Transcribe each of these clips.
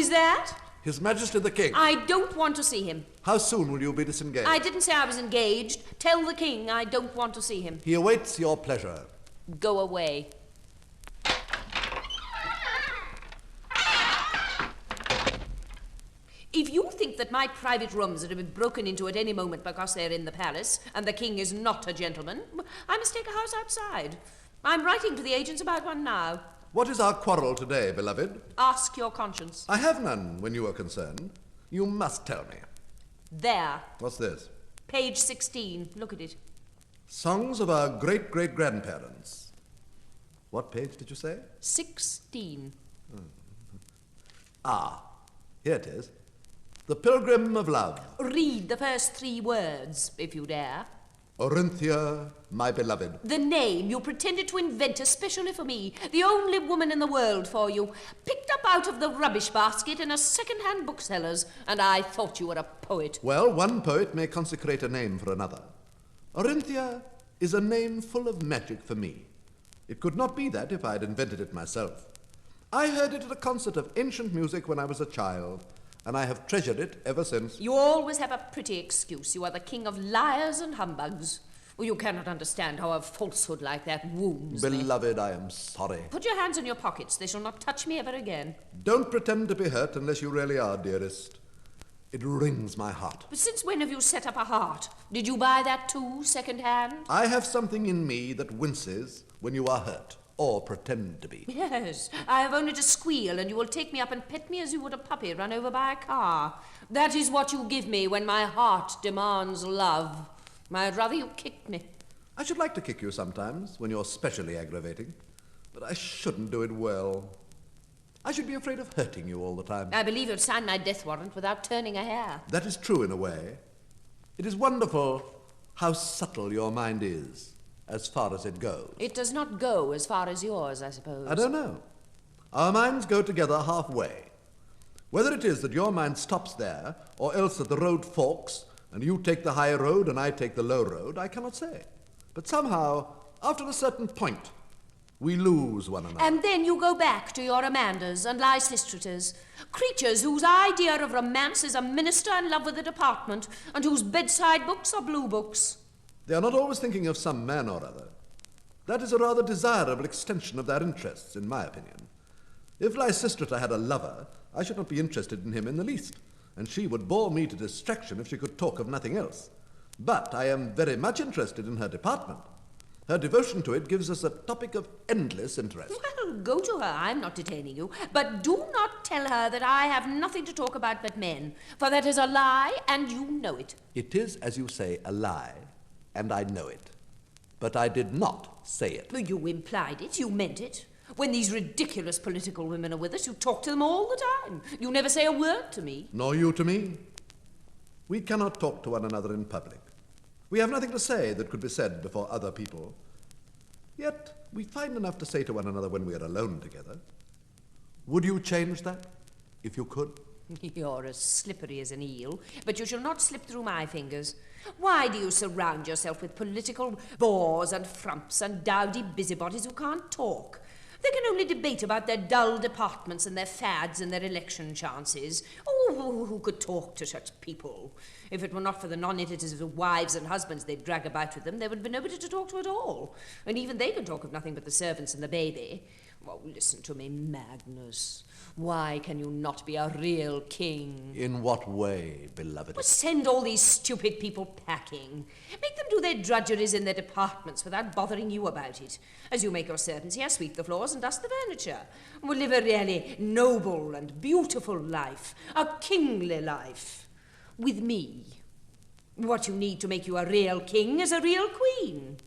is that? His Majesty the King. I don't want to see him. How soon will you be disengaged? I didn't say I was engaged. Tell the King I don't want to see him. He awaits your pleasure. Go away. If you think that my private rooms are to be broken into at any moment because they're in the palace and the King is not a gentleman, I must take a house outside. I'm writing to the agents about one now. What is our quarrel today, beloved? Ask your conscience. I have none when you are concerned. You must tell me. There. What's this? Page 16. Look at it. Songs of our great-great-grandparents. What page did you say? 16. Ah, here it is. The Pilgrim of Love. Read the first 3 words, if you dare. Orinthia, my beloved. The name you pretended to invent especially for me, the only woman in the world for you, picked up out of the rubbish basket in a second-hand bookseller's, and I thought you were a poet. Well, one poet may consecrate a name for another. Orinthia is a name full of magic for me. It could not be that if I had invented it myself. I heard it at a concert of ancient music when I was a child, and I have treasured it ever since. You always have a pretty excuse. You are the king of liars and humbugs. Well, you cannot understand how a falsehood like that wounds me. Beloved, I am sorry. Put your hands in your pockets. They shall not touch me ever again. Don't pretend to be hurt unless you really are, dearest. It wrings my heart. But since when have you set up a heart? Did you buy that too, second-hand? I have something in me that winces when you are hurt, or pretend to be. Yes, I have only to squeal and you will take me up and pet me as you would a puppy run over by a car. That is what you give me when my heart demands love. I'd rather you kicked me. I should like to kick you sometimes, when you're specially aggravating, but I shouldn't do it well. I should be afraid of hurting you all the time. I believe you'd sign my death warrant without turning a hair. That is true in a way. It is wonderful how subtle your mind is, as far as it goes. It does not go as far as yours, I suppose. I don't know. Our minds go together halfway. Whether it is that your mind stops there, or else that the road forks, and you take the high road and I take the low road, I cannot say. But somehow, after a certain point, we lose one another. And then you go back to your Amandas and Lysistrators, creatures whose idea of romance is a minister in love with a department, and whose bedside books are blue books. They are not always thinking of some man or other. That is a rather desirable extension of their interests, in my opinion. If Lysistrata had a lover, I should not be interested in him in the least, and she would bore me to distraction if she could talk of nothing else. But I am very much interested in her department. Her devotion to it gives us a topic of endless interest. Well, go to her. I'm not detaining you. But do not tell her that I have nothing to talk about but men, for that is a lie, and you know it. It is, as you say, a lie, and I know it. But I did not say it. You implied it. You meant it. When these ridiculous political women are with us, you talk to them all the time. You never say a word to me. Nor you to me. We cannot talk to one another in public. We have nothing to say that could be said before other people. Yet we find enough to say to one another when we are alone together. Would you change that, if you could? You're as slippery as an eel, but you shall not slip through my fingers. Why do you surround yourself with political bores and frumps and dowdy busybodies who can't talk? They can only debate about their dull departments and their fads and their election chances. Oh, who could talk to such people? If it were not for the non-editors of wives and husbands they drag about with them, there would be nobody to talk to at all. And even they can talk of nothing but the servants and the baby. Oh, listen to me, Magnus. Why can you not be a real king? In what way, beloved? Well, send all these stupid people packing. Make them do their drudgeries in their departments without bothering you about it. As you make your servants here sweep the floors and dust the furniture. We'll live a really noble and beautiful life. A kingly life. With me. What you need to make you a real king is a real queen.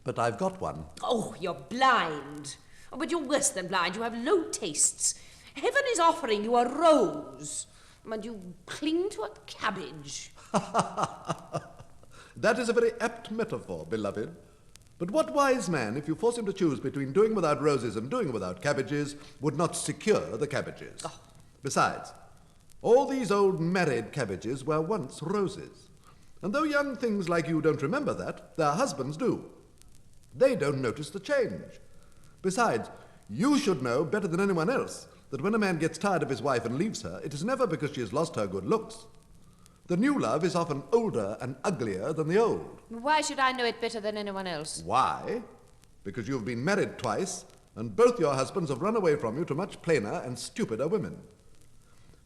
But I've got one. Oh, you're blind. Oh, but you're worse than blind. You have low tastes. Heaven is offering you a rose, and you cling to a cabbage. That is a very apt metaphor, beloved. But what wise man, if you force him to choose between doing without roses and doing without cabbages, would not secure the cabbages? Oh. Besides, all these old married cabbages were once roses. And though young things like you don't remember that, their husbands do. They don't notice the change. Besides, you should know better than anyone else that when a man gets tired of his wife and leaves her, it is never because she has lost her good looks. The new love is often older and uglier than the old. Why should I know it better than anyone else? Why? Because you have been married twice, and both your husbands have run away from you to much plainer and stupider women.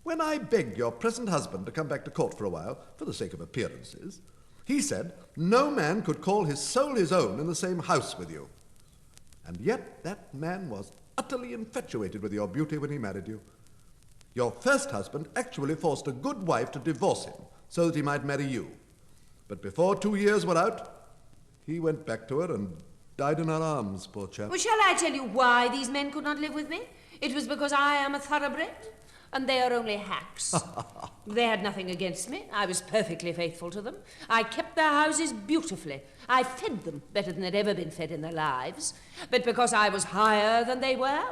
When I begged your present husband to come back to court for a while, for the sake of appearances, he said no man could call his soul his own in the same house with you. And yet that man was utterly infatuated with your beauty when he married you. Your first husband actually forced a good wife to divorce him so that he might marry you. But before 2 years were out, he went back to her and died in her arms, poor chap. Well, shall I tell you why these men could not live with me? It was because I am a thoroughbred, and they are only hacks. They had nothing against me. I was perfectly faithful to them. I kept their houses beautifully. I fed them better than they'd ever been fed in their lives. But because I was higher than they were,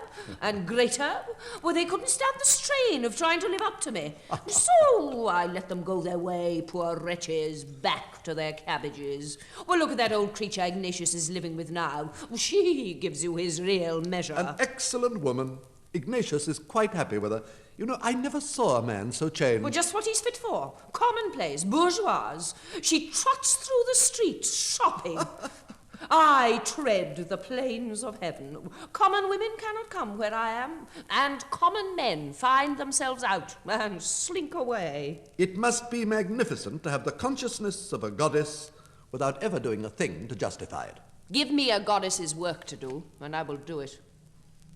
and greater, well, they couldn't stand the strain of trying to live up to me. So I let them go their way, poor wretches, back to their cabbages. Well, look at that old creature Ignatius is living with now. She gives you his real measure. An excellent woman. Ignatius is quite happy with her. You know, I never saw a man so changed. Well, just what he's fit for. Commonplace, bourgeois. She trots through the streets, shopping. I tread the plains of heaven. Common women cannot come where I am, and common men find themselves out and slink away. It must be magnificent to have the consciousness of a goddess without ever doing a thing to justify it. Give me a goddess's work to do, and I will do it.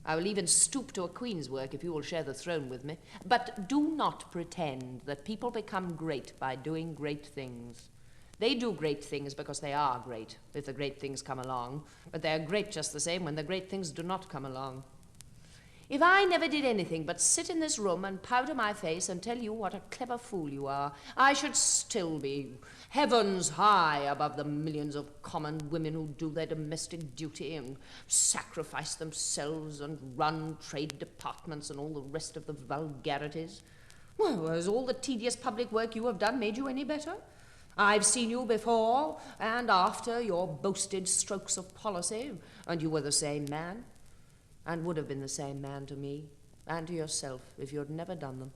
I will even stoop to a queen's work if you will share the throne with me. But do not pretend that people become great by doing great things. They do great things because they are great, if the great things come along. But they are great just the same when the great things do not come along. If I never did anything but sit in this room and powder my face and tell you what a clever fool you are, I should still be heavens high above the millions of common women who do their domestic duty and sacrifice themselves and run trade departments and all the rest of the vulgarities. Well, has all the tedious public work you have done made you any better? I've seen you before and after your boasted strokes of policy, and you were the same man. And would have been the same man to me, and to yourself, if you had never done them.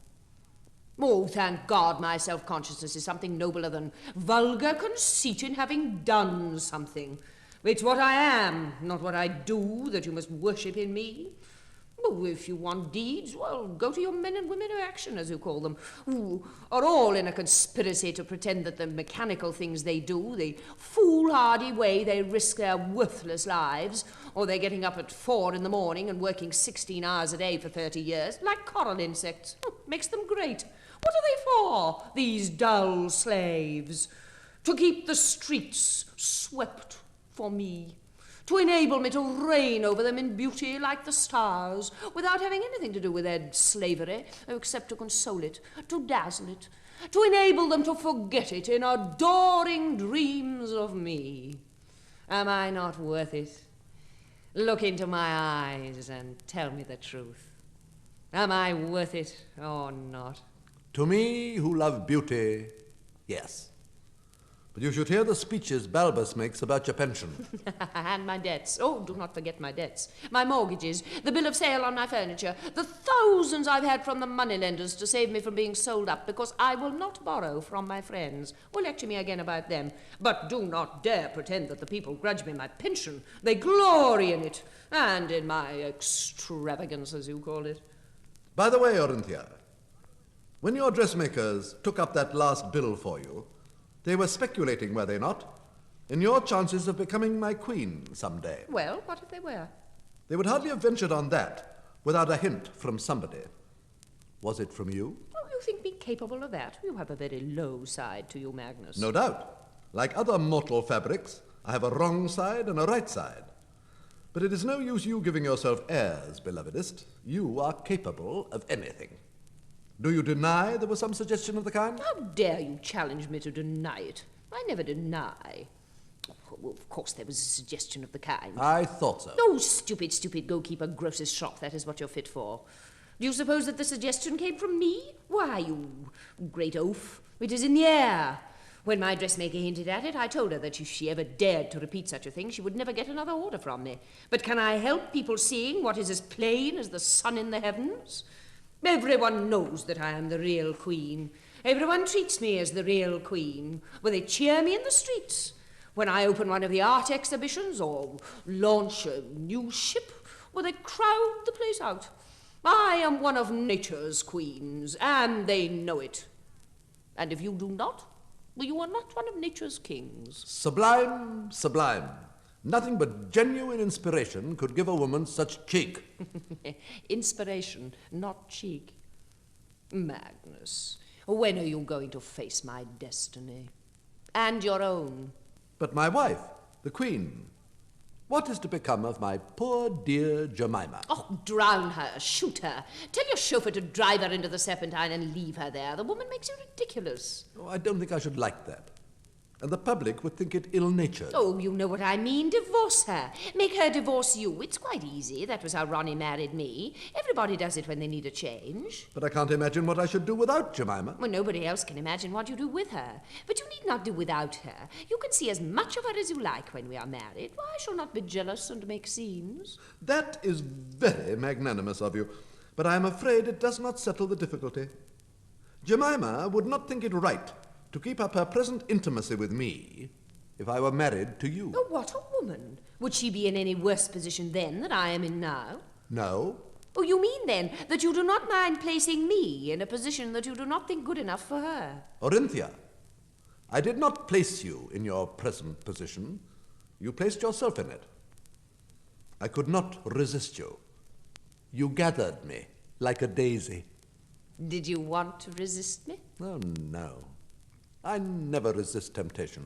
Oh, thank God my self-consciousness is something nobler than vulgar conceit in having done something. It's what I am, not what I do, that you must worship in me. Oh, if you want deeds, well, go to your men and women of action, as you call them, who are all in a conspiracy to pretend that the mechanical things they do, the foolhardy way they risk their worthless lives, or they're getting up at 4 in the morning and working 16 hours a day for 30 years, like coral insects, makes them great. What are they for, these dull slaves? To keep the streets swept for me. To enable me to reign over them in beauty like the stars, without having anything to do with their slavery, except to console it, to dazzle it, to enable them to forget it in adoring dreams of me. Am I not worth it? Look into my eyes and tell me the truth. Am I worth it or not? To me, who love beauty, yes. But you should hear the speeches Balbus makes about your pension. And my debts. Oh, do not forget my debts. My mortgages, the bill of sale on my furniture, the thousands I've had from the moneylenders to save me from being sold up because I will not borrow from my friends. Or lecture me again about them. But do not dare pretend that the people grudge me my pension. They glory in it, and in my extravagance, as you call it. By the way, Orinthia, when your dressmakers took up that last bill for you, they were speculating, were they not, in your chances of becoming my queen someday. Well, what if they were? They would hardly have ventured on that without a hint from somebody. Was it from you? Oh, you think me capable of that? You have a very low side to you, Magnus. No doubt. Like other mortal fabrics, I have a wrong side and a right side. But it is no use you giving yourself airs, belovedest. You are capable of anything. Do you deny there was some suggestion of the kind? How dare you challenge me to deny it? I never deny. Oh, well, of course there was a suggestion of the kind. I thought so. Oh, stupid, stupid go-keeper grocer's shop, that is what you're fit for. Do you suppose that the suggestion came from me? Why, you great oaf, it is in the air. When my dressmaker hinted at it, I told her that if she ever dared to repeat such a thing, she would never get another order from me. But can I help people seeing what is as plain as the sun in the heavens? Everyone knows that I am the real queen. Everyone treats me as the real queen. Well, they cheer me in the streets. When I open one of the art exhibitions or launch a new ship, well, they crowd the place out. I am one of nature's queens, and they know it. And if you do not, well, you are not one of nature's kings. Sublime, sublime. Nothing but genuine inspiration could give a woman such cheek. Inspiration, not cheek. Magnus, when are you going to face my destiny? And your own? But my wife, the queen, what is to become of my poor dear Jemima? Oh, drown her, shoot her. Tell your chauffeur to drive her into the Serpentine and leave her there. The woman makes you ridiculous. Oh, I don't think I should like that. And the public would think it ill-natured. Oh, you know what I mean. Divorce her. Make her divorce you. It's quite easy. That was how Ronnie married me. Everybody does it when they need a change. But I can't imagine what I should do without Jemima. Well, nobody else can imagine what you do with her. But you need not do without her. You can see as much of her as you like when we are married. Why, I shall not be jealous and make scenes. That is very magnanimous of you, but I am afraid it does not settle the difficulty. Jemima would not think it right to keep up her present intimacy with me if I were married to you. Oh, what a woman! Would she be in any worse position then than I am in now? No. Oh, you mean then that you do not mind placing me in a position that you do not think good enough for her? Orinthia, I did not place you in your present position. You placed yourself in it. I could not resist you. You gathered me like a daisy. Did you want to resist me? Oh, no. I never resist temptation,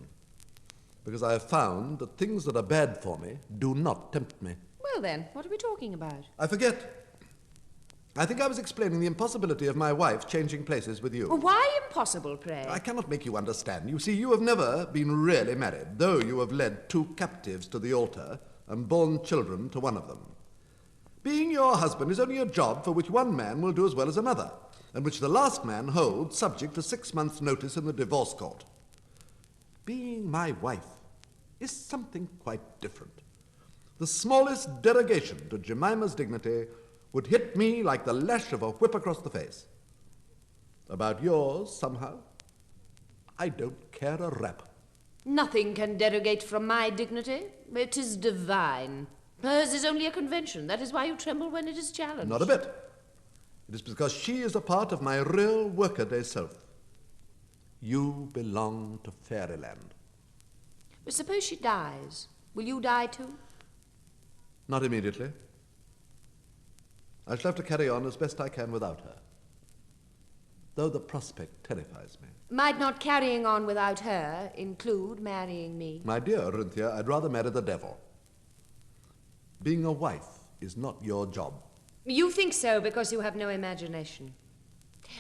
because I have found that things that are bad for me do not tempt me. Well then, what are we talking about? I forget. I think I was explaining the impossibility of my wife changing places with you. Well, why impossible, pray? I cannot make you understand. You see, you have never been really married, though you have led 2 captives to the altar and borne children to one of them. Being your husband is only a job for which one man will do as well as another, and which the last man holds subject to 6 months' notice in the divorce court. Being my wife is something quite different. The smallest derogation to Jemima's dignity would hit me like the lash of a whip across the face. About yours, somehow, I don't care a rap. Nothing can derogate from my dignity. It is divine. Hers is only a convention. That is why you tremble when it is challenged. Not a bit. It is because she is a part of my real workaday self. You belong to fairyland. But suppose she dies. Will you die too? Not immediately. I shall have to carry on as best I can without her, though the prospect terrifies me. Might not carrying on without her include marrying me? My dear Orinthia, I'd rather marry the devil. Being a wife is not your job. You think so because you have no imagination.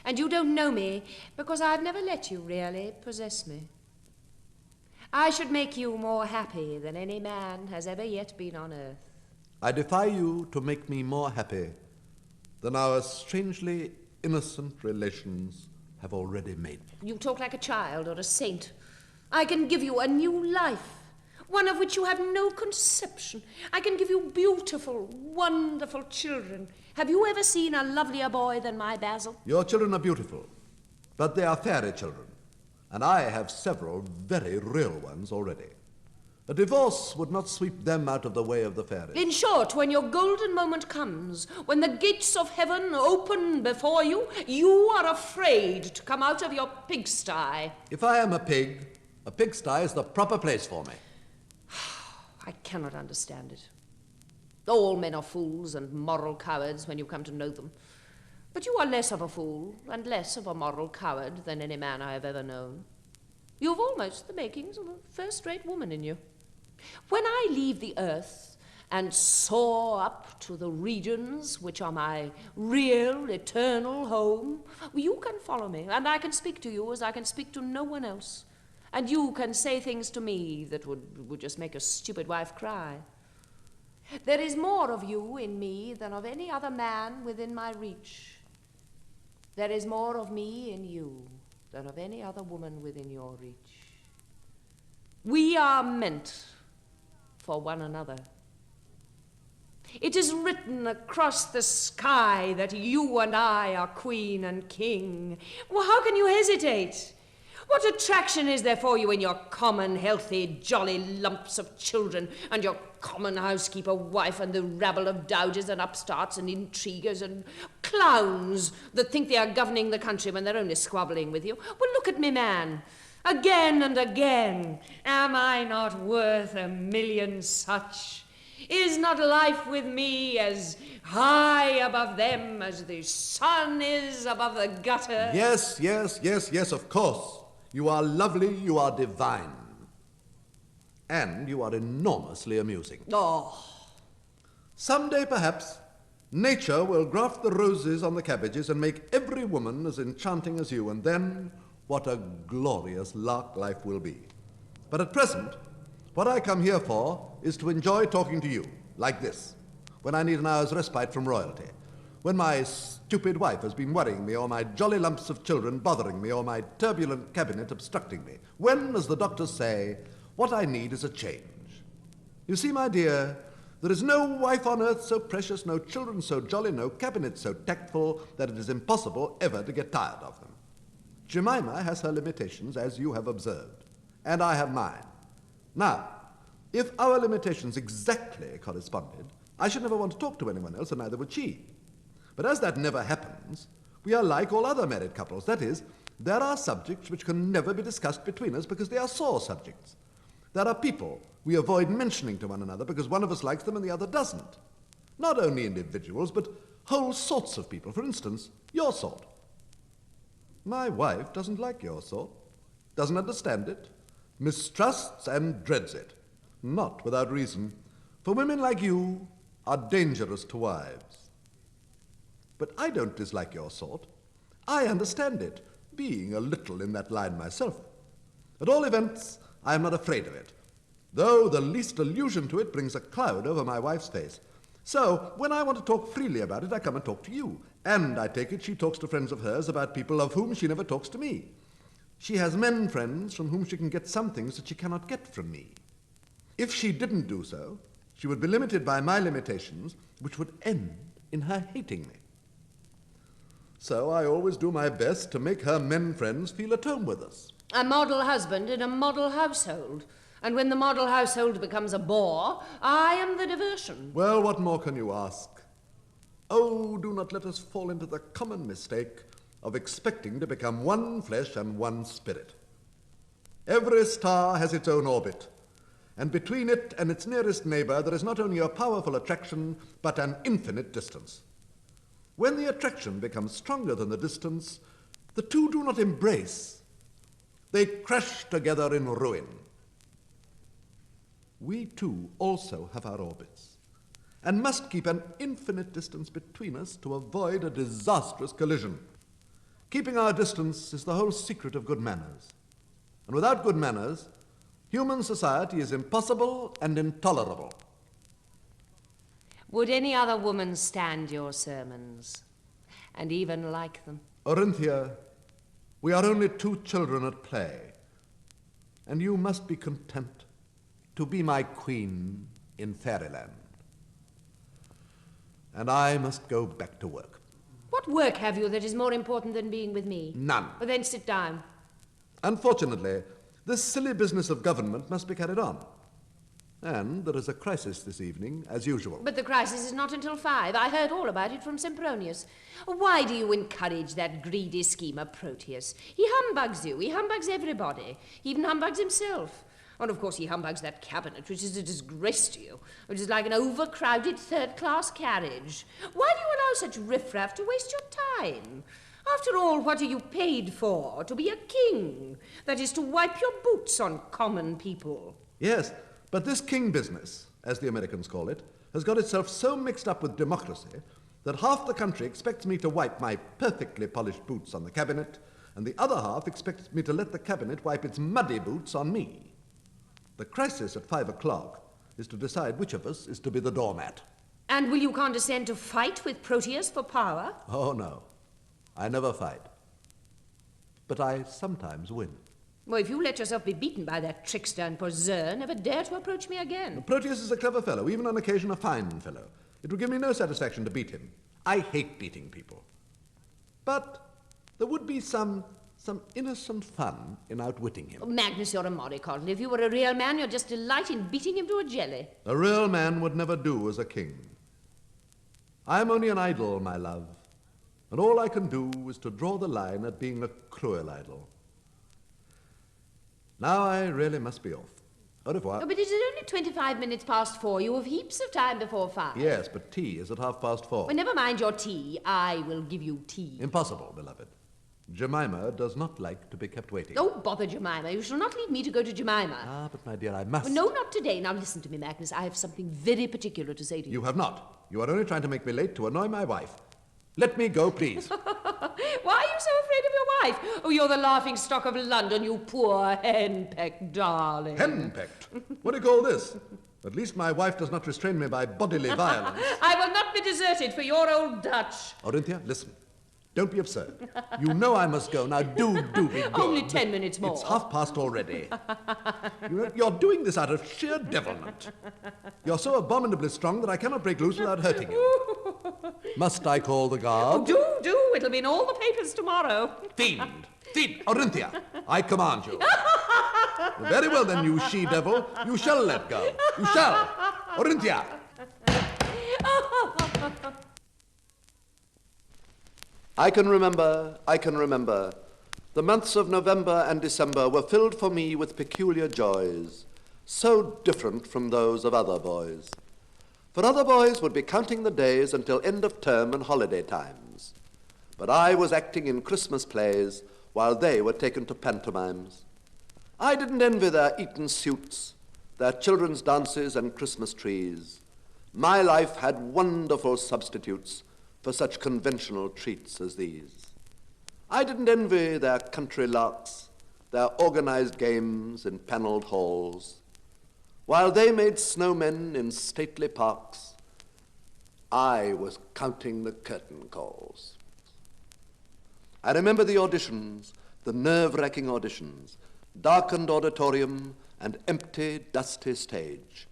And you don't know me because I've never let you really possess me. I should make you more happy than any man has ever yet been on earth. I defy you to make me more happy than our strangely innocent relations have already made me. You talk like a child or a saint. I can give you a new life, one of which you have no conception. I can give you beautiful, wonderful children. Have you ever seen a lovelier boy than my Basil? Your children are beautiful, but they are fairy children, and I have several very real ones already. A divorce would not sweep them out of the way of the fairies. In short, when your golden moment comes, when the gates of heaven open before you, you are afraid to come out of your pigsty. If I am a pigsty is the proper place for me. I cannot understand it. All men are fools and moral cowards when you come to know them. But you are less of a fool and less of a moral coward than any man I have ever known. You've almost the makings of a first-rate woman in you. When I leave the earth and soar up to the regions which are my real, eternal home, you can follow me, and I can speak to you as I can speak to no one else. And you can say things to me that would just make a stupid wife cry. There is more of you in me than of any other man within my reach. There is more of me in you than of any other woman within your reach. We are meant for one another. It is written across the sky that you and I are queen and king. Well, how can you hesitate? What attraction is there for you in your common, healthy, jolly lumps of children and your common housekeeper wife and the rabble of dowdies and upstarts and intriguers and clowns that think they are governing the country when they're only squabbling with you? Well, look at me, man. Again and again, am I not worth 1,000,000 such? Is not life with me as high above them as the sun is above the gutter? Yes, yes, yes, yes, of course. You are lovely, you are divine. And you are enormously amusing. Oh. Someday, perhaps, nature will graft the roses on the cabbages and make every woman as enchanting as you, and then what a glorious lark life will be. But at present, what I come here for is to enjoy talking to you, like this, when I need an hour's respite from royalty, when my stupid wife has been worrying me, or my jolly lumps of children bothering me, or my turbulent cabinet obstructing me, when, as the doctors say, what I need is a change. You see, my dear, there is no wife on earth so precious, no children so jolly, no cabinet so tactful, that it is impossible ever to get tired of them. Jemima has her limitations, as you have observed, and I have mine. Now, if our limitations exactly corresponded, I should never want to talk to anyone else, and neither would she. But as that never happens, we are like all other married couples. That is, there are subjects which can never be discussed between us because they are sore subjects. There are people we avoid mentioning to one another because one of us likes them and the other doesn't. Not only individuals, but whole sorts of people. For instance, your sort. My wife doesn't like your sort, doesn't understand it, mistrusts and dreads it. Not without reason, for women like you are dangerous to wives. But I don't dislike your sort. I understand it, being a little in that line myself. At all events, I am not afraid of it, though the least allusion to it brings a cloud over my wife's face. So, when I want to talk freely about it, I come and talk to you. And I take it she talks to friends of hers about people of whom she never talks to me. She has men friends from whom she can get some things that she cannot get from me. If she didn't do so, she would be limited by my limitations, which would end in her hating me. So I always do my best to make her men friends feel at home with us. A model husband in a model household. And when the model household becomes a bore, I am the diversion. Well, what more can you ask? Oh, do not let us fall into the common mistake of expecting to become one flesh and one spirit. Every star has its own orbit, and between it and its nearest neighbor there is not only a powerful attraction, but an infinite distance. When the attraction becomes stronger than the distance, the two do not embrace. They crash together in ruin. We too also have our orbits, and must keep an infinite distance between us to avoid a disastrous collision. Keeping our distance is the whole secret of good manners. And without good manners, human society is impossible and intolerable. Would any other woman stand your sermons, and even like them? Orinthia, we are only two children at play, and you must be content to be my queen in fairyland. And I must go back to work. What work have you that is more important than being with me? None. Well, then sit down. Unfortunately, this silly business of government must be carried on. And there is a crisis this evening, as usual. But the crisis is not until 5. I heard all about it from Sempronius. Why do you encourage that greedy schemer Proteus? He humbugs you. He humbugs everybody. He even humbugs himself. And of course he humbugs that cabinet, which is a disgrace to you, which is like an overcrowded third-class carriage. Why do you allow such riffraff to waste your time? After all, what are you paid for? To be a king. That is, to wipe your boots on common people. Yes, but this king business, as the Americans call it, has got itself so mixed up with democracy that half the country expects me to wipe my perfectly polished boots on the cabinet, and the other half expects me to let the cabinet wipe its muddy boots on me. The crisis at 5 o'clock is to decide which of us is to be the doormat. And will you condescend to fight with Proteus for power? Oh, no. I never fight. But I sometimes win. Well, if you let yourself be beaten by that trickster and poseur, never dare to approach me again. Proteus is a clever fellow, even on occasion a fine fellow. It would give me no satisfaction to beat him. I hate beating people. But there would be some innocent fun in outwitting him. Oh, Magnus, you're a mollycoddle. If you were a real man, you'd just delight in beating him to a jelly. A real man would never do as a king. I am only an idol, my love, and all I can do is to draw the line at being a cruel idol. Now I really must be off. Au revoir. Oh, but it is only 25 minutes past 4. You have heaps of time before 5. Yes, but tea is at 4:30. Well, never mind your tea. I will give you tea. Impossible, beloved. Jemima does not like to be kept waiting. Oh, bother Jemima. You shall not leave me to go to Jemima. Ah, but my dear, I must. Well, no, not today. Now listen to me, Magnus. I have something very particular to say to you. You have not. You are only trying to make me late to annoy my wife. Let me go, please. Why are you so afraid of your wife? Oh, you're the laughing stock of London, you poor henpecked darling. Henpecked? What do you call this? At least my wife does not restrain me by bodily violence. I will not be deserted for your old Dutch. Orinthia, listen. Don't be absurd. You know I must go. Now do be good. Only 10 minutes more. It's past already. You're doing this out of sheer devilment. You're so abominably strong that I cannot break loose without hurting you. Must I call the guard? Oh, do. It'll be in all the papers tomorrow. Fiend! Orinthia, I command you. Very well then, you she-devil. You shall let go. You shall. Orinthia! I can remember. The months of November and December were filled for me with peculiar joys, so different from those of other boys. For other boys would be counting the days until end of term and holiday times. But I was acting in Christmas plays while they were taken to pantomimes. I didn't envy their Eton suits, their children's dances and Christmas trees. My life had wonderful substitutes for such conventional treats as these. I didn't envy their country larks, their organized games in panelled halls. While they made snowmen in stately parks, I was counting the curtain calls. I remember the auditions, the nerve-wracking auditions, darkened auditorium and empty, dusty stage.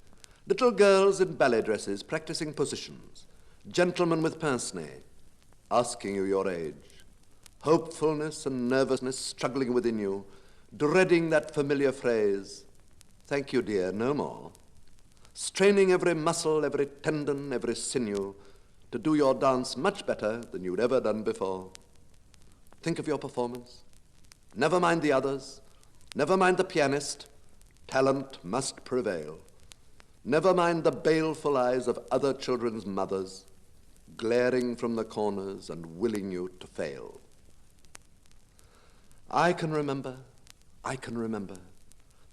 Little girls in ballet dresses practicing positions, gentlemen with pince-nez, asking you your age. Hopefulness and nervousness struggling within you, dreading that familiar phrase, "Thank you, dear, no more." Straining every muscle, every tendon, every sinew to do your dance much better than you'd ever done before. Think of your performance. Never mind the others. Never mind the pianist. Talent must prevail. Never mind the baleful eyes of other children's mothers, glaring from the corners and willing you to fail. I can remember.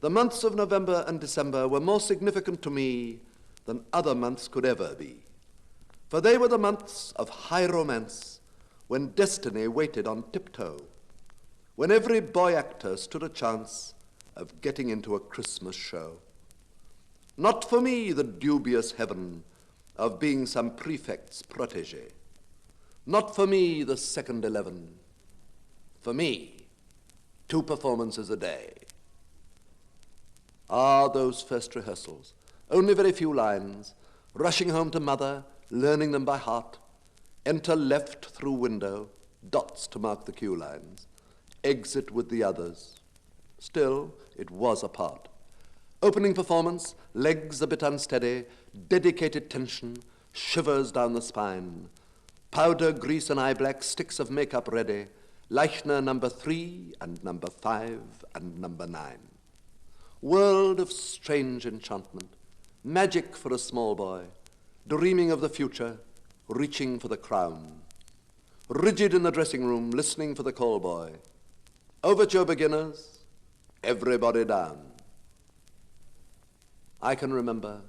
The months of November and December were more significant to me than other months could ever be. For they were the months of high romance, when destiny waited on tiptoe, when every boy actor stood a chance of getting into a Christmas show. Not for me the dubious heaven of being some prefect's protege. Not for me the second 11. For me, 2 performances a day. Ah, those first rehearsals, only very few lines, rushing home to mother, learning them by heart, enter left through window, dots to mark the cue lines, exit with the others. Still, it was a part. Opening performance, legs a bit unsteady, dedicated tension, shivers down the spine, powder, grease, and eye black, sticks of makeup ready, Leichner number 3 and number 5 and number 9. World of strange enchantment, magic for a small boy, dreaming of the future, reaching for the crown. Rigid in the dressing room, listening for the call boy. Overture beginners, everybody down. I can remember.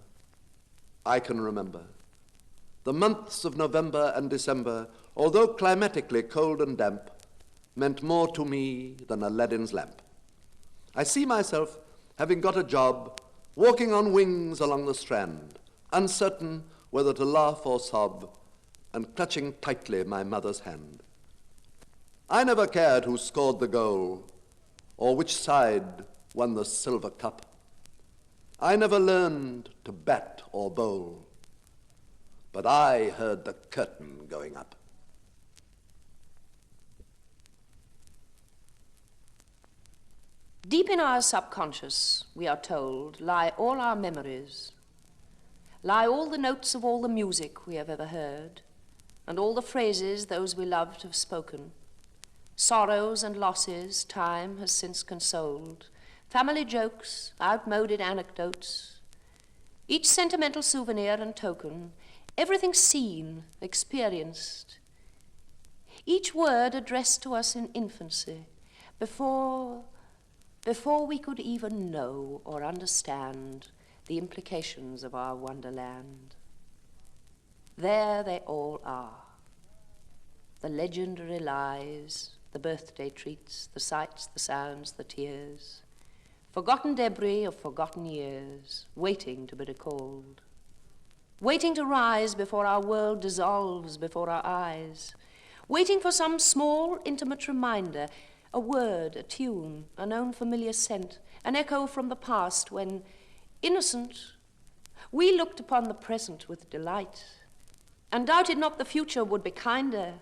The months of November and December, although climatically cold and damp, meant more to me than Aladdin's lamp. I see myself, having got a job, walking on wings along the Strand, uncertain whether to laugh or sob, and clutching tightly my mother's hand. I never cared who scored the goal, or which side won the silver cup. I never learned to bat or bowl, but I heard the curtain going up. Deep in our subconscious, we are told, lie all our memories, lie all the notes of all the music we have ever heard, and all the phrases those we loved have spoken. Sorrows and losses time has since consoled, family jokes, outmoded anecdotes, each sentimental souvenir and token, everything seen, experienced, each word addressed to us in infancy, before we could even know or understand the implications of our wonderland. There they all are. The legendary lies, the birthday treats, the sights, the sounds, the tears, forgotten debris of forgotten years, waiting to be recalled, waiting to rise before our world dissolves before our eyes, waiting for some small, intimate reminder, a word, a tune, a known familiar scent, an echo from the past when, innocent, we looked upon the present with delight and doubted not the future would be kinder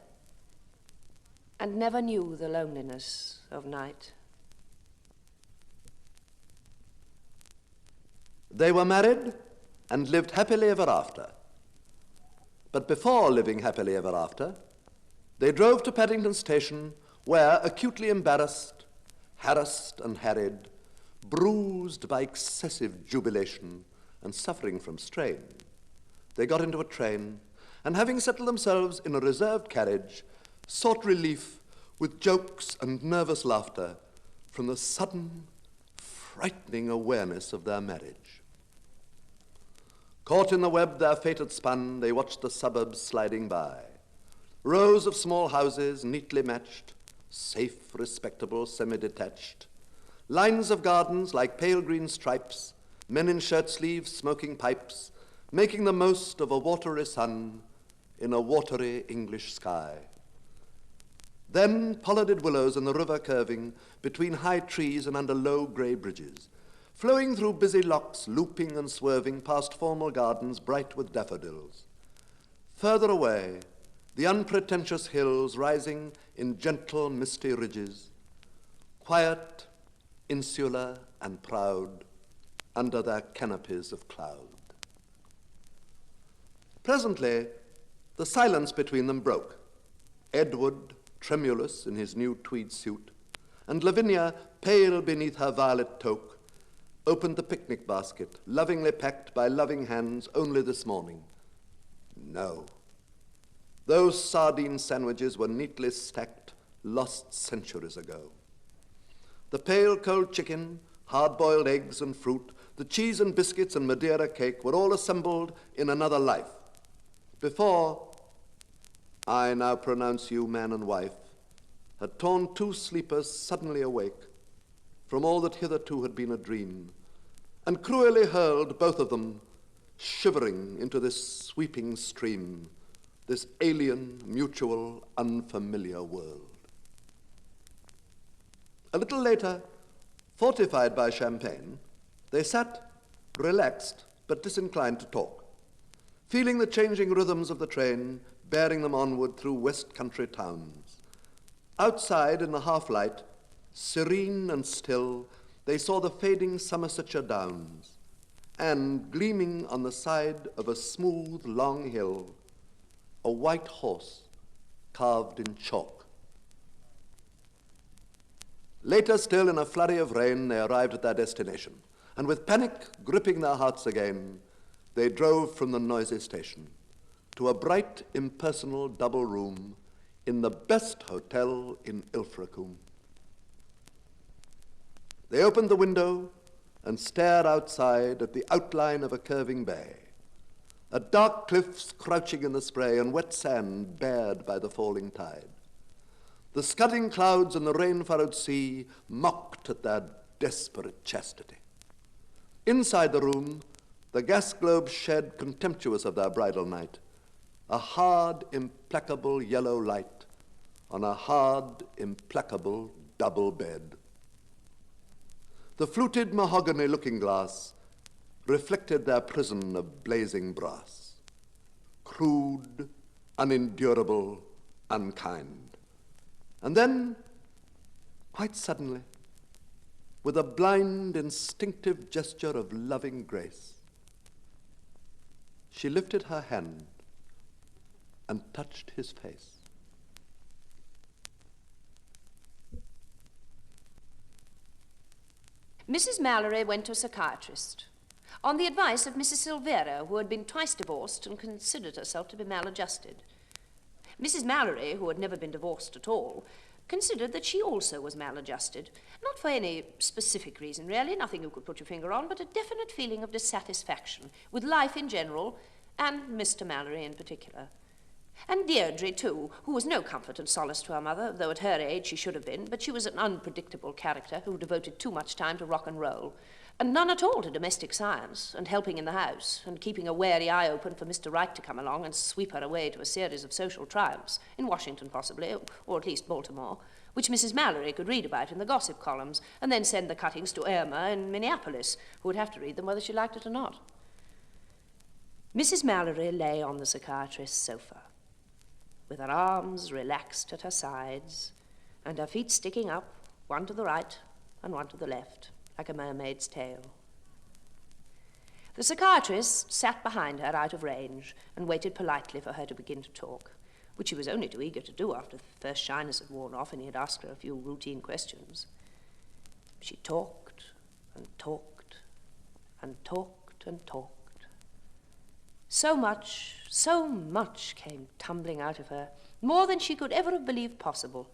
and never knew the loneliness of night. They were married and lived happily ever after. But before living happily ever after, they drove to Paddington Station where, acutely embarrassed, harassed and harried, bruised by excessive jubilation and suffering from strain, they got into a train and, having settled themselves in a reserved carriage, sought relief with jokes and nervous laughter from the sudden, frightening awareness of their marriage. Caught in the web their fate had spun, they watched the suburbs sliding by. Rows of small houses neatly matched, safe, respectable, semi-detached. Lines of gardens like pale green stripes, men in shirt sleeves smoking pipes, making the most of a watery sun in a watery English sky. Then pollarded willows and the river curving between high trees and under low grey bridges, flowing through busy locks, looping and swerving past formal gardens bright with daffodils. Further away, the unpretentious hills rising in gentle, misty ridges, quiet, insular, and proud, under their canopies of cloud. Presently, the silence between them broke. Edward, tremulous in his new tweed suit, and Lavinia, pale beneath her violet toque, opened the picnic basket, lovingly packed by loving hands only this morning. No. Those sardine sandwiches were neatly stacked, lost centuries ago. The pale cold chicken, hard-boiled eggs and fruit, the cheese and biscuits and Madeira cake were all assembled in another life. Before, I now pronounce you man and wife, had torn two sleepers suddenly awake from all that hitherto had been a dream, and cruelly hurled both of them, shivering into this sweeping stream, this alien, mutual, unfamiliar world. A little later, fortified by champagne, they sat, relaxed but disinclined to talk, feeling the changing rhythms of the train bearing them onward through West Country towns. Outside in the half-light, serene and still, they saw the fading Somersetshire downs, and gleaming on the side of a smooth, long hill, a white horse carved in chalk. Later still, in a flurry of rain, they arrived at their destination, and with panic gripping their hearts again, they drove from the noisy station to a bright, impersonal double room in the best hotel in Ilfracombe. They opened the window and stared outside at the outline of a curving bay, at dark cliffs crouching in the spray and wet sand bared by the falling tide. The scudding clouds and the rain-furrowed sea mocked at their desperate chastity. Inside the room, the gas globes shed, contemptuous of their bridal night, a hard, implacable yellow light on a hard, implacable double bed. The fluted mahogany looking-glass reflected their prison of blazing brass. Crude, unendurable, unkind. And then, quite suddenly, with a blind, instinctive gesture of loving grace, she lifted her hand and touched his face. Mrs. Mallory went to a psychiatrist on the advice of Mrs. Silvera, who had been twice divorced and considered herself to be maladjusted. Mrs. Mallory, who had never been divorced at all, considered that she also was maladjusted, not for any specific reason, really, nothing you could put your finger on, but a definite feeling of dissatisfaction with life in general and Mr. Mallory in particular. And Deirdre, too, who was no comfort and solace to her mother, though at her age she should have been, but she was an unpredictable character who devoted too much time to rock and roll, and none at all to domestic science, and helping in the house, and keeping a wary eye open for Mr. Wright to come along and sweep her away to a series of social triumphs, in Washington possibly, or at least Baltimore, which Mrs. Mallory could read about in the gossip columns, and then send the cuttings to Irma in Minneapolis, who would have to read them whether she liked it or not. Mrs. Mallory lay on the psychiatrist's sofa, with her arms relaxed at her sides, and her feet sticking up, one to the right and one to the left, like a mermaid's tail. The psychiatrist sat behind her out of range and waited politely for her to begin to talk, which she was only too eager to do after the first shyness had worn off and he had asked her a few routine questions. She talked and talked and talked and talked. So much came tumbling out of her, more than she could ever have believed possible.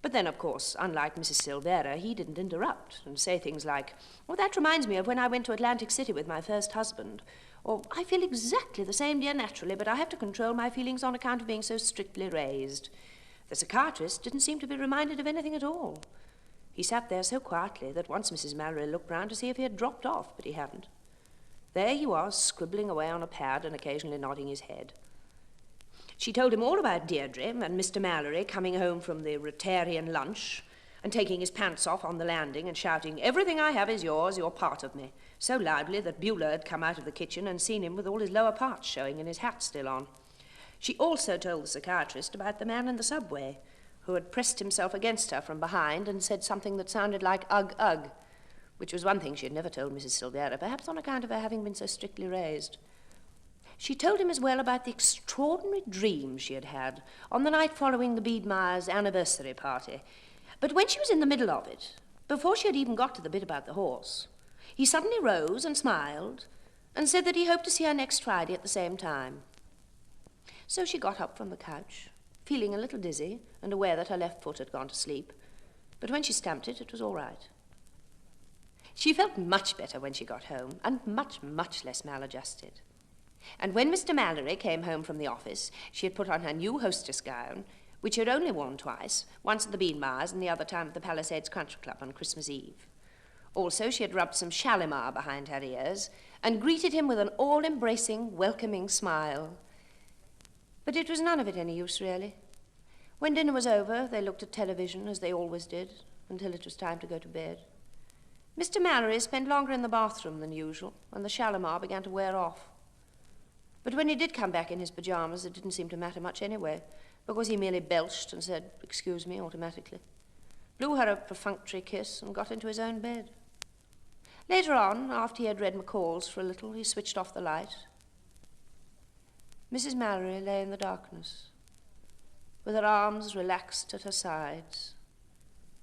But then, of course, unlike Mrs. Silvera, he didn't interrupt and say things like, "Oh, that reminds me of when I went to Atlantic City with my first husband," or, "I feel exactly the same, dear, naturally, but I have to control my feelings on account of being so strictly raised." The psychiatrist didn't seem to be reminded of anything at all. He sat there so quietly that once Mrs. Mallory looked round to see if he had dropped off, but he hadn't. There he was, scribbling away on a pad and occasionally nodding his head. She told him all about Deirdre and Mr. Mallory coming home from the Rotarian lunch and taking his pants off on the landing and shouting, "Everything I have is yours, you're part of me," so loudly that Beulah had come out of the kitchen and seen him with all his lower parts showing and his hat still on. She also told the psychiatrist about the man in the subway who had pressed himself against her from behind and said something that sounded like "ugh, ugh," which was one thing she had never told Mrs. Silvera, perhaps on account of her having been so strictly raised. She told him as well about the extraordinary dream she had had on the night following the Beadmeyers' anniversary party. But when she was in the middle of it, before she had even got to the bit about the horse, he suddenly rose and smiled and said that he hoped to see her next Friday at the same time. So she got up from the couch, feeling a little dizzy and aware that her left foot had gone to sleep, but when she stamped it, it was all right. She felt much better when she got home, and much, much less maladjusted. And when Mr. Mallory came home from the office, she had put on her new hostess gown, which she had only worn twice, once at the Beadmeyers and the other time at the Palisades Country Club on Christmas Eve. Also, she had rubbed some Shalimar behind her ears and greeted him with an all-embracing, welcoming smile. But it was none of it any use, really. When dinner was over, they looked at television, as they always did, until it was time to go to bed. Mr. Mallory spent longer in the bathroom than usual, and the Shalimar began to wear off. But when he did come back in his pyjamas, it didn't seem to matter much anyway, because he merely belched and said, "Excuse me," automatically, blew her a perfunctory kiss, and got into his own bed. Later on, after he had read McCall's for a little, he switched off the light. Mrs. Mallory lay in the darkness, with her arms relaxed at her sides,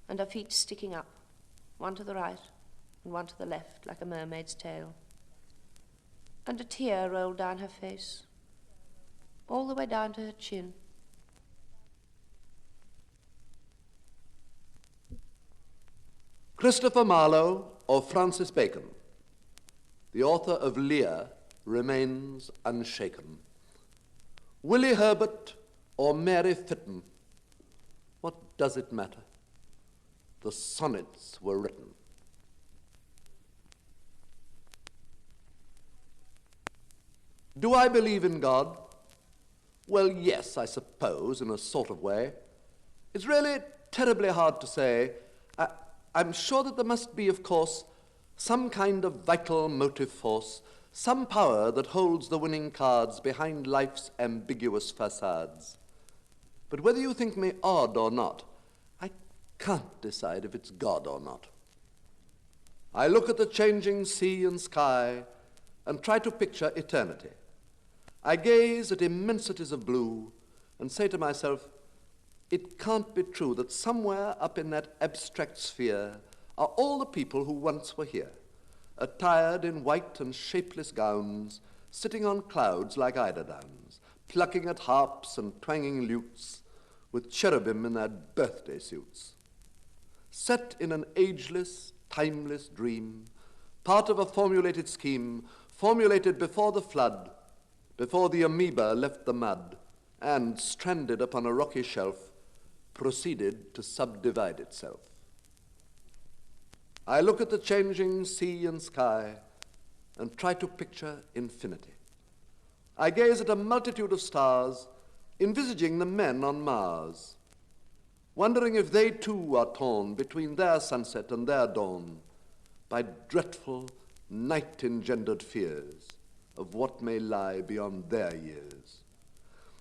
and her feet sticking up, one to the right and one to the left, like a mermaid's tail. And a tear rolled down her face, all the way down to her chin. Christopher Marlowe or Francis Bacon, the author of Lear, remains unshaken. Willie Herbert or Mary Fitton, what does it matter? The sonnets were written. Do I believe in God? Well, yes, I suppose, in a sort of way. It's really terribly hard to say. I'm sure that there must be, of course, some kind of vital motive force, some power that holds the winning cards behind life's ambiguous facades. But whether you think me odd or not, I can't decide if it's God or not. I look at the changing sea and sky and try to picture eternity. I gaze at immensities of blue and say to myself, it can't be true that somewhere up in that abstract sphere are all the people who once were here, attired in white and shapeless gowns, sitting on clouds like eiderdowns, plucking at harps and twanging lutes, with cherubim in their birthday suits. Set in an ageless, timeless dream, part of a formulated scheme, formulated before the flood, before the amoeba left the mud, and, stranded upon a rocky shelf, proceeded to subdivide itself. I look at the changing sea and sky and try to picture infinity. I gaze at a multitude of stars, envisaging the men on Mars, wondering if they too are torn between their sunset and their dawn by dreadful, night-engendered fears of what may lie beyond their years.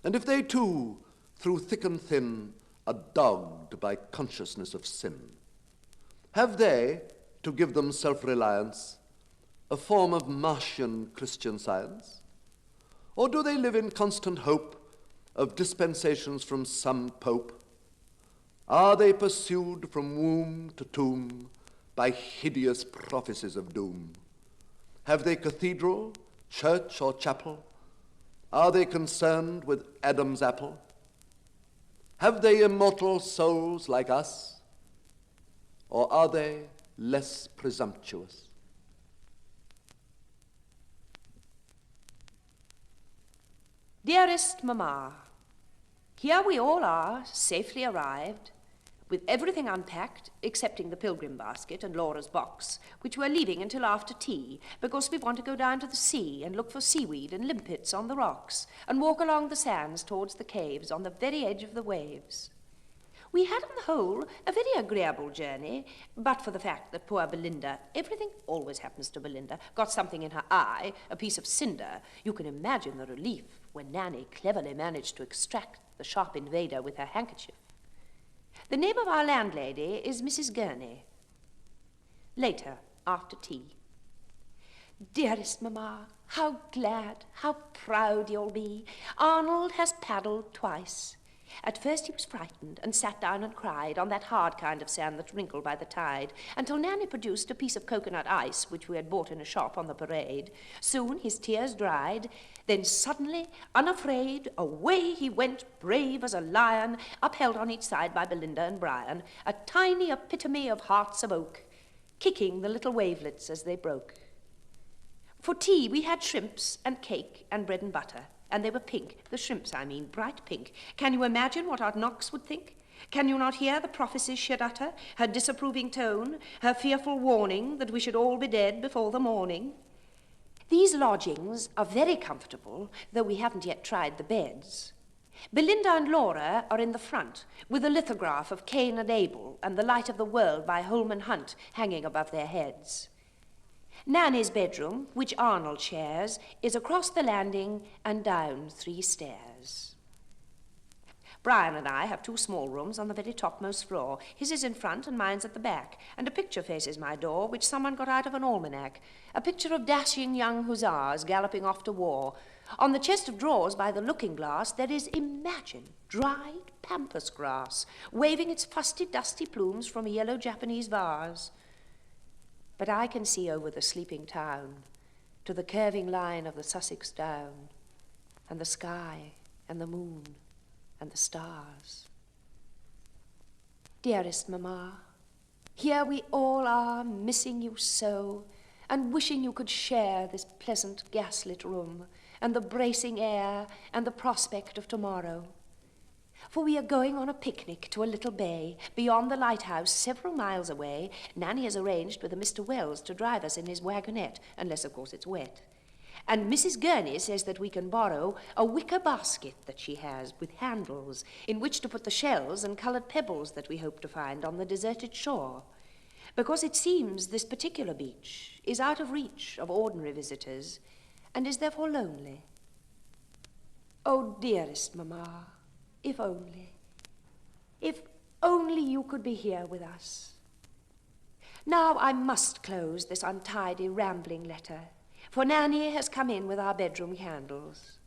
And if they too, through thick and thin, are dogged by consciousness of sin, have they, to give them self-reliance, a form of Martian Christian Science? Or do they live in constant hope of dispensations from some pope? Are they pursued from womb to tomb by hideous prophecies of doom? Have they cathedral, church, or chapel? Are they concerned with Adam's apple? Have they immortal souls like us? Or are they less presumptuous? Dearest Mamma, here we all are, safely arrived, with everything unpacked excepting the pilgrim basket and Laura's box, which we're leaving until after tea, because we want to go down to the sea and look for seaweed and limpets on the rocks, and walk along the sands towards the caves on the very edge of the waves. We had, on the whole, a very agreeable journey, but for the fact that poor Belinda, everything always happens to Belinda, got something in her eye, a piece of cinder. You can imagine the relief when Nanny cleverly managed to extract the sharp invader with her handkerchief. The name of our landlady is Mrs. Gurney. Later, after tea. Dearest Mamma, how glad, how proud you'll be. Arnold has paddled twice. At first he was frightened and sat down and cried on that hard kind of sand that's wrinkled by the tide, until Nanny produced a piece of coconut ice which we had bought in a shop on the parade. Soon his tears dried. Then suddenly, unafraid, away he went, brave as a lion, upheld on each side by Belinda and Brian, a tiny epitome of hearts of oak, kicking the little wavelets as they broke. For tea we had shrimps and cake and bread and butter. And they were pink, the shrimps, I mean, bright pink. Can you imagine what Aunt Knox would think? Can you not hear the prophecies she'd utter, her disapproving tone, her fearful warning that we should all be dead before the morning? These lodgings are very comfortable, though we haven't yet tried the beds. Belinda and Laura are in the front, with a lithograph of Cain and Abel and The Light of the World by Holman Hunt hanging above their heads. Nanny's bedroom, which Arnold shares, is across the landing and down 3 stairs. Brian and I have 2 small rooms on the very topmost floor. His is in front and mine's at the back, and a picture faces my door which someone got out of an almanac, a picture of dashing young hussars galloping off to war. On the chest of drawers by the looking-glass there is, imagine, dried pampas grass, waving its fusty, dusty plumes from a yellow Japanese vase. But I can see over the sleeping town, to the curving line of the Sussex Down, and the sky, and the moon, and the stars. Dearest Mamma, here we all are, missing you so, and wishing you could share this pleasant gaslit room, and the bracing air, and the prospect of tomorrow. For we are going on a picnic to a little bay, beyond the lighthouse, several miles away. Nanny has arranged with a Mr. Wells to drive us in his wagonette, unless, of course, it's wet. And Mrs. Gurney says that we can borrow a wicker basket that she has, with handles, in which to put the shells and coloured pebbles that we hope to find on the deserted shore. because it seems this particular beach is out of reach of ordinary visitors and is therefore lonely. Oh, dearest Mamma, if only you could be here with us. Now I must close this untidy, rambling letter, for Nanny has come in with our bedroom candles.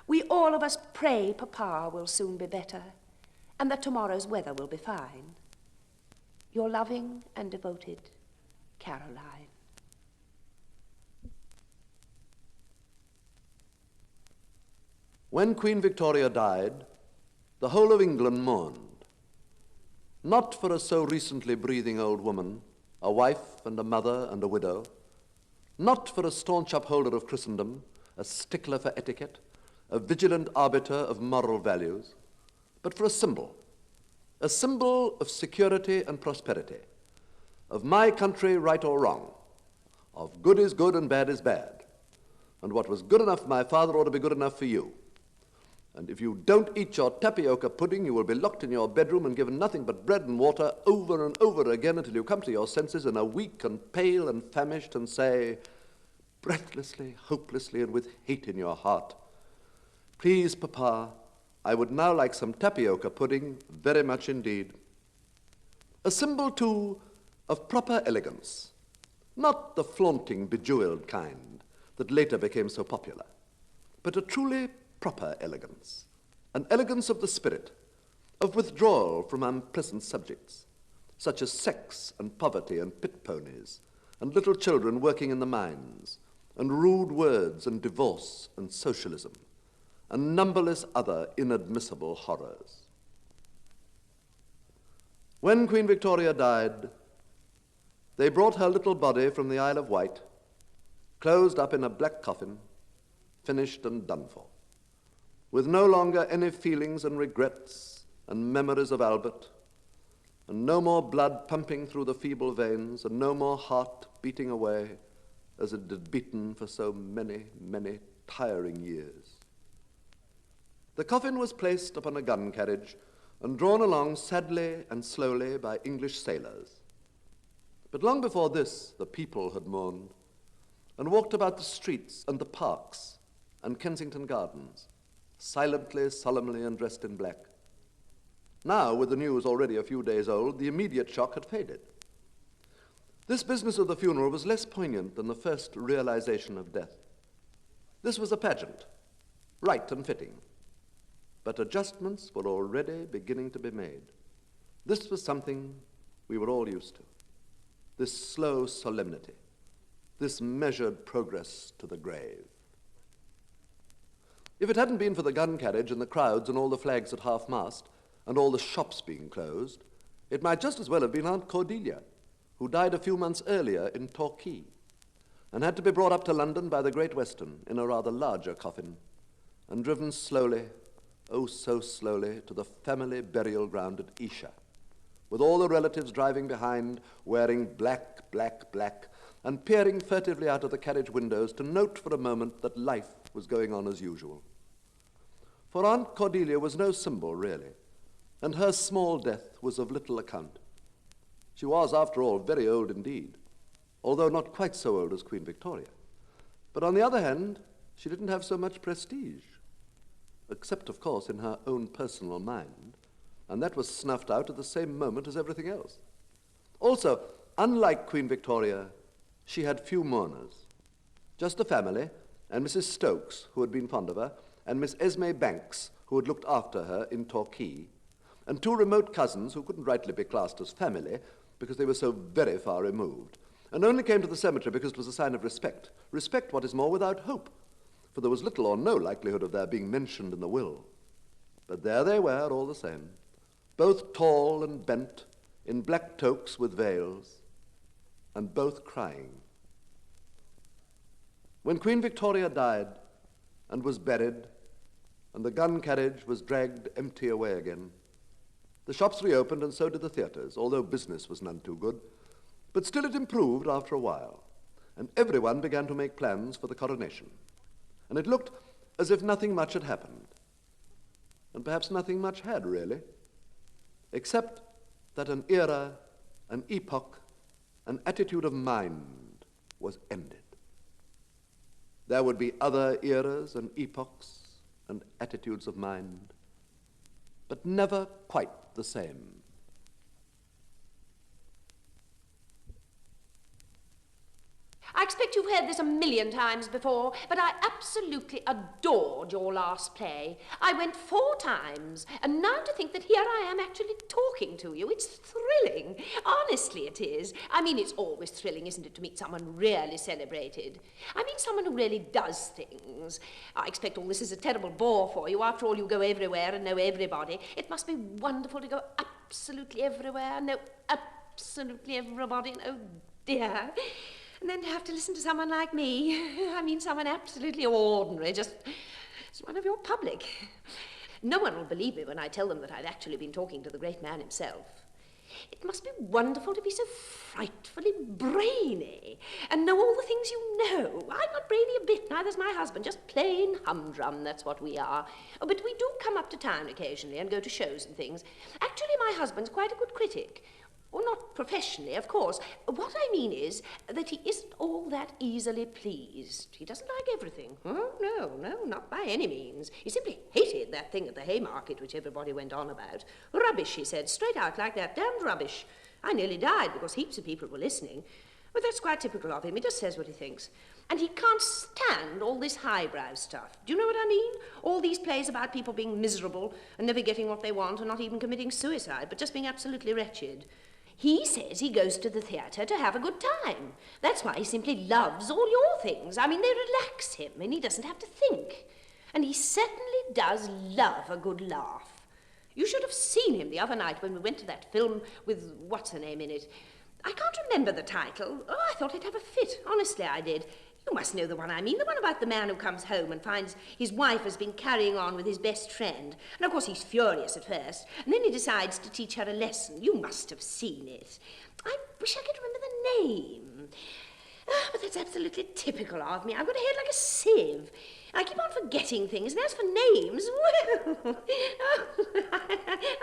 We all of us pray Papa will soon be better, and that tomorrow's weather will be fine. Your loving and devoted Caroline. When Queen Victoria died, the whole of England mourned, not for a so recently breathing old woman, a wife and a mother and a widow, not for a staunch upholder of Christendom, a stickler for etiquette, a vigilant arbiter of moral values, but for a symbol of security and prosperity, of my country right or wrong, of good is good and bad is bad, and what was good enough for my father ought to be good enough for you. And if you don't eat your tapioca pudding, you will be locked in your bedroom and given nothing but bread and water over and over again until you come to your senses and are weak and pale and famished and say, breathlessly, hopelessly, and with hate in your heart, please, Papa, I would now like some tapioca pudding very much indeed. A symbol, too, of proper elegance, not the flaunting, bejeweled kind that later became so popular, but a truly proper elegance, an elegance of the spirit, of withdrawal from unpleasant subjects, such as sex and poverty and pit ponies, and little children working in the mines, and rude words and divorce and socialism, and numberless other inadmissible horrors. When Queen Victoria died, they brought her little body from the Isle of Wight, closed up in a black coffin, finished and done for, with no longer any feelings and regrets and memories of Albert, and no more blood pumping through the feeble veins, and no more heart beating away as it had beaten for so many, many tiring years. The coffin was placed upon a gun carriage and drawn along sadly and slowly by English sailors. But long before this, the people had mourned and walked about the streets and the parks and Kensington Gardens, silently, solemnly, and dressed in black. Now, with the news already a few days old, the immediate shock had faded. This business of the funeral was less poignant than the first realization of death. This was a pageant, right and fitting, but adjustments were already beginning to be made. This was something we were all used to, this slow solemnity, this measured progress to the grave. If it hadn't been for the gun carriage and the crowds and all the flags at half-mast and all the shops being closed, it might just as well have been Aunt Cordelia, who died a few months earlier in Torquay and had to be brought up to London by the Great Western in a rather larger coffin and driven slowly, oh so slowly, to the family burial ground at Esher, with all the relatives driving behind, wearing black, black, black, and peering furtively out of the carriage windows to note for a moment that life was going on as usual. For Aunt Cordelia was no symbol, really, and her small death was of little account. She was, after all, very old indeed, although not quite so old as Queen Victoria. But on the other hand, she didn't have so much prestige, except, of course, in her own personal mind, and that was snuffed out at the same moment as everything else. Also, unlike Queen Victoria, she had few mourners, just a family, and Mrs. Stokes, who had been fond of her, and Miss Esme Banks, who had looked after her in Torquay, and two remote cousins who couldn't rightly be classed as family because they were so very far removed, and only came to the cemetery because it was a sign of respect. Respect, what is more, without hope, for there was little or no likelihood of their being mentioned in the will. But there they were all the same, both tall and bent, in black toques with veils, and both crying. When Queen Victoria died and was buried, and the gun carriage was dragged empty away again, the shops reopened and so did the theatres, although business was none too good. But still it improved after a while, and everyone began to make plans for the coronation. And it looked as if nothing much had happened. And perhaps nothing much had, really, except that an era, an epoch, an attitude of mind was ended. There would be other eras and epochs and attitudes of mind, but never quite the same. I expect you've heard this 1,000,000 times before, but I absolutely adored your last play. I went 4 times, and now to think that here I am actually talking to you, it's thrilling. Honestly, it is. I mean, it's always thrilling, isn't it, to meet someone really celebrated? I mean, someone who really does things. I expect all this is a terrible bore for you. After all, you go everywhere and know everybody. It must be wonderful to go absolutely everywhere, know absolutely everybody, and oh dear. And then to have to listen to someone like me. I mean, someone absolutely ordinary, just one of your public. No one will believe me when I tell them that I've actually been talking to the great man himself. It must be wonderful to be so frightfully brainy and know all the things you know. I'm not brainy a bit, neither's my husband, just plain humdrum, that's what we are. Oh, but we do come up to town occasionally and go to shows and things. Actually, my husband's quite a good critic. Well, not professionally, of course. What I mean is that he isn't all that easily pleased. He doesn't like everything. Oh, no, not by any means. He simply hated that thing at the Haymarket which everybody went on about. Rubbish, he said, straight out like that, damned rubbish. I nearly died because heaps of people were listening. But that's quite typical of him. He just says what he thinks. And he can't stand all this highbrow stuff. Do you know what I mean? All these plays about people being miserable and never getting what they want and not even committing suicide, but just being absolutely wretched. He says he goes to the theatre to have a good time. That's why he simply loves all your things. I mean, they relax him and he doesn't have to think. And he certainly does love a good laugh. You should have seen him the other night when we went to that film with what's-her-name in it. I can't remember the title. Oh, I thought I'd have a fit. Honestly, I did. You must know the one I mean, the one about the man who comes home and finds his wife has been carrying on with his best friend. And of course he's furious at first, and then he decides to teach her a lesson. You must have seen it. I wish I could remember the name. But that's absolutely typical of me. I've got a head like a sieve. I keep on forgetting things, and as for names, well, I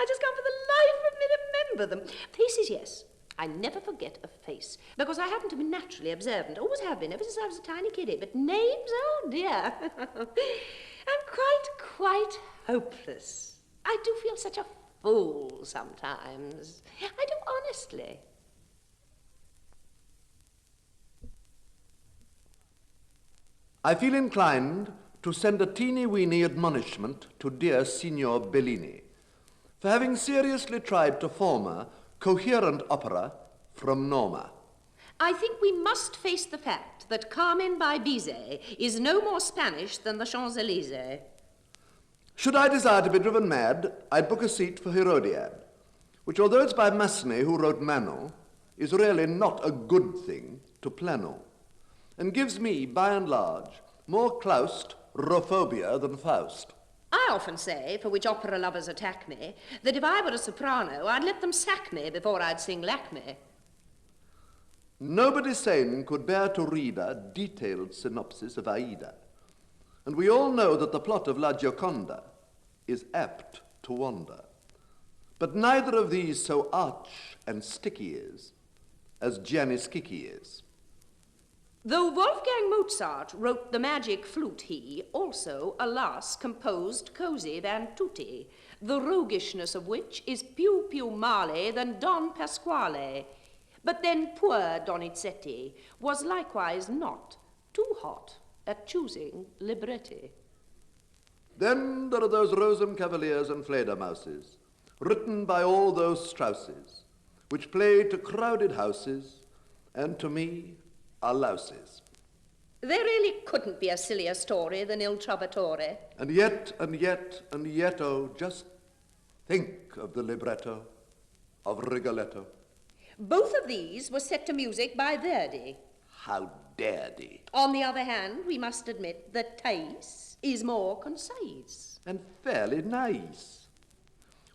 just can't for the life of me remember them. Faces, yes. I never forget a face, because I happen to be naturally observant, always have been, ever since I was a tiny kiddie. But names, oh dear, I'm quite hopeless. I do feel such a fool sometimes. I do, honestly. I feel inclined to send a teeny-weeny admonishment to dear Signor Bellini for having seriously tried to form a coherent opera from Norma. I think we must face the fact that Carmen by Bizet is no more Spanish than the Champs-Élysées. Should I desire to be driven mad, I'd book a seat for Herodiad, which, although it's by Massenet, who wrote Manon, is really not a good thing to Planon, and gives me, by and large, more claustrophobia than Faust. I often say, for which opera lovers attack me, that if I were a soprano, I'd let them sack me before I'd sing Lakme. Nobody sane could bear to read a detailed synopsis of Aida, and we all know that the plot of La Gioconda is apt to wander. But neither of these so arch and sticky is as Giannis Kiki is. Though Wolfgang Mozart wrote the magic flute, he also, alas, composed Così van tutti, the roguishness of which is più male than Don Pasquale. But then poor Donizetti was likewise not too hot at choosing libretti. Then there are those Rosencavaliers and Fledermauses, written by all those Strausses, which play to crowded houses, and to me are louses. There really couldn't be a sillier story than Il Trovatore. And yet, oh, just think of the libretto of Rigoletto. Both of these were set to music by Verdi. How dare thee? On the other hand, we must admit that Thais is more concise. And fairly nice.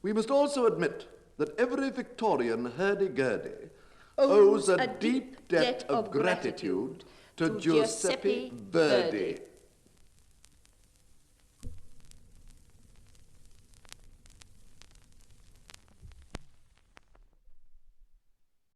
We must also admit that every Victorian hurdy-gurdy owes a deep debt of gratitude to Giuseppe Verdi.